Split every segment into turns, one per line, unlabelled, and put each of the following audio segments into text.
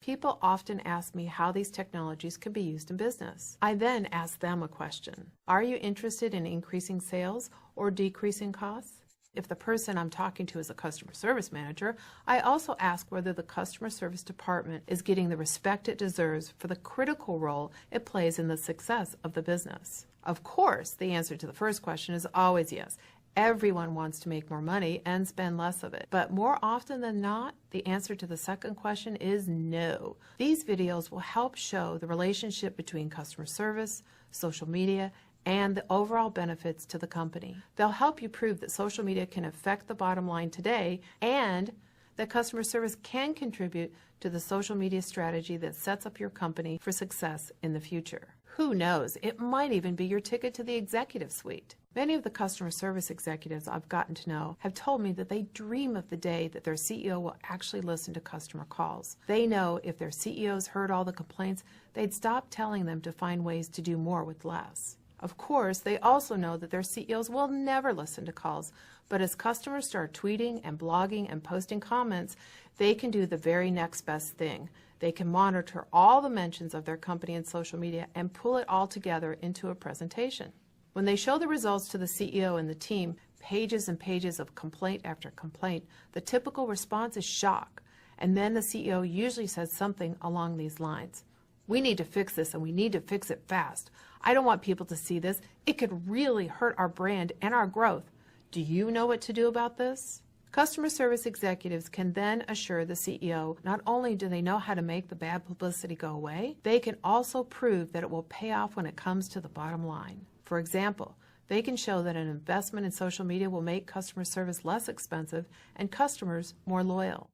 People often ask me how these technologies can be used in business. I then ask them a question. Are you interested in increasing sales or decreasing costs? If the person I'm talking to is a customer service manager, I also ask whether the customer service department is getting the respect it deserves for the critical role it plays in the success of the business. Of course, the answer to the first question is always yes. Everyone wants to make more money and spend less of it. But more often than not, the answer to the second question is no. These videos will help show the relationship between customer service, social media, and the overall benefits to the company. They'll help you prove that social media can affect the bottom line today and that customer service can contribute to the social media strategy that sets up your company for success in the future. Who knows, it might even be your ticket to the executive suite. Many of the customer service executives I've gotten to know have told me that they dream of the day that their CEO will actually listen to customer calls. They know if their CEOs heard all the complaints, they'd stop telling them to find ways to do more with less. Of course, they also know that their CEOs will never listen to calls, but as customers start tweeting and blogging and posting comments, they can do the very next best thing. They can monitor all the mentions of their company in social media and pull it all together into a presentation. When they show the results to the CEO and the team, pages and pages of complaint after complaint, the typical response is shock. And then the CEO usually says something along these lines. We need to fix this and we need to fix it fast. I don't want people to see this. It could really hurt our brand and our growth. Do you know what to do about this? Customer service executives can then assure the CEO not only do they know how to make the bad publicity go away, they can also prove that it will pay off when it comes to the bottom line. For example, they can show that an investment in social media will make customer service less expensive and customers more loyal.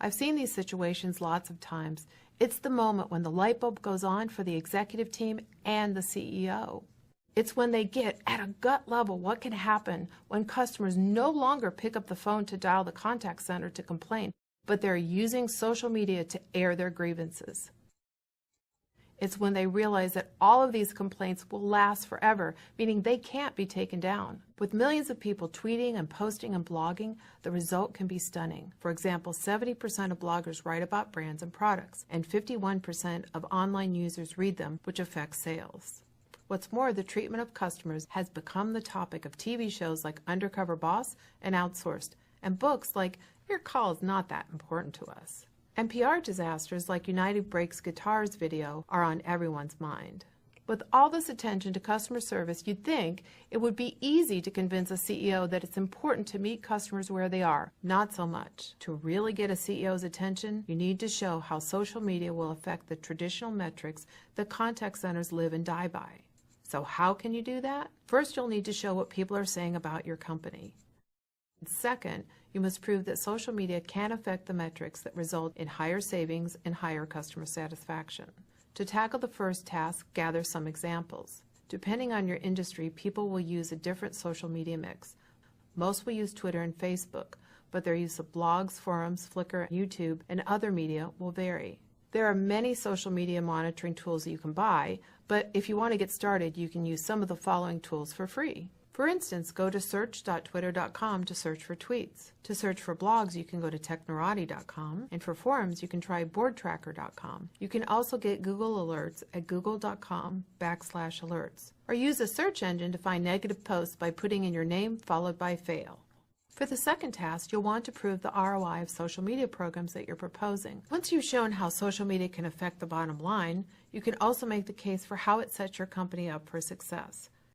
I've seen these situations lots of times. It's the moment when the light bulb goes on for the executive team and the CEO. It's when they get at a gut level what can happen when customers no longer pick up the phone to dial the contact center to complain, but they're using social media to air their grievances. It's when they realize that all of these complaints will last forever, meaning they can't be taken down. With millions of people tweeting and posting and blogging, the result can be stunning. For example, 70% of bloggers write about brands and products, and 51% of online users read them, which affects sales. What's more, the treatment of customers has become the topic of TV shows like Undercover Boss and Outsourced, and books like Your Call is Not That Important to Us. NPR disasters like United Breaks Guitars video are on everyone's mind. With all this attention to customer service, you'd think it would be easy to convince a CEO that it's important to meet customers where they are. Not so much. To really get a CEO's attention, you need to show how social media will affect the traditional metrics that contact centers live and die by. So how can you do that? First, you'll need to show what people are saying about your company. Second, you must prove that social media can affect the metrics that result in higher savings and higher customer satisfaction. To tackle the first task, gather some examples. Depending on your industry, people will use a different social media mix. Most will use Twitter and Facebook, but their use of blogs, forums, Flickr, YouTube, and other media will vary. There are many social media monitoring tools that you can buy, but if you want to get started, you can use some of the following tools for free. For instance, go to search.twitter.com to search for tweets. To search for blogs, you can go to technorati.com, and for forums, you can try boardtracker.com. You can also get Google Alerts at google.com/alerts, or use a search engine to find negative posts by putting in your name followed by fail. For the second task, you'll want to prove the ROI of social media programs that you're proposing. Once you've shown how social media can affect the bottom line, you can also make the case for how it sets your company up for success.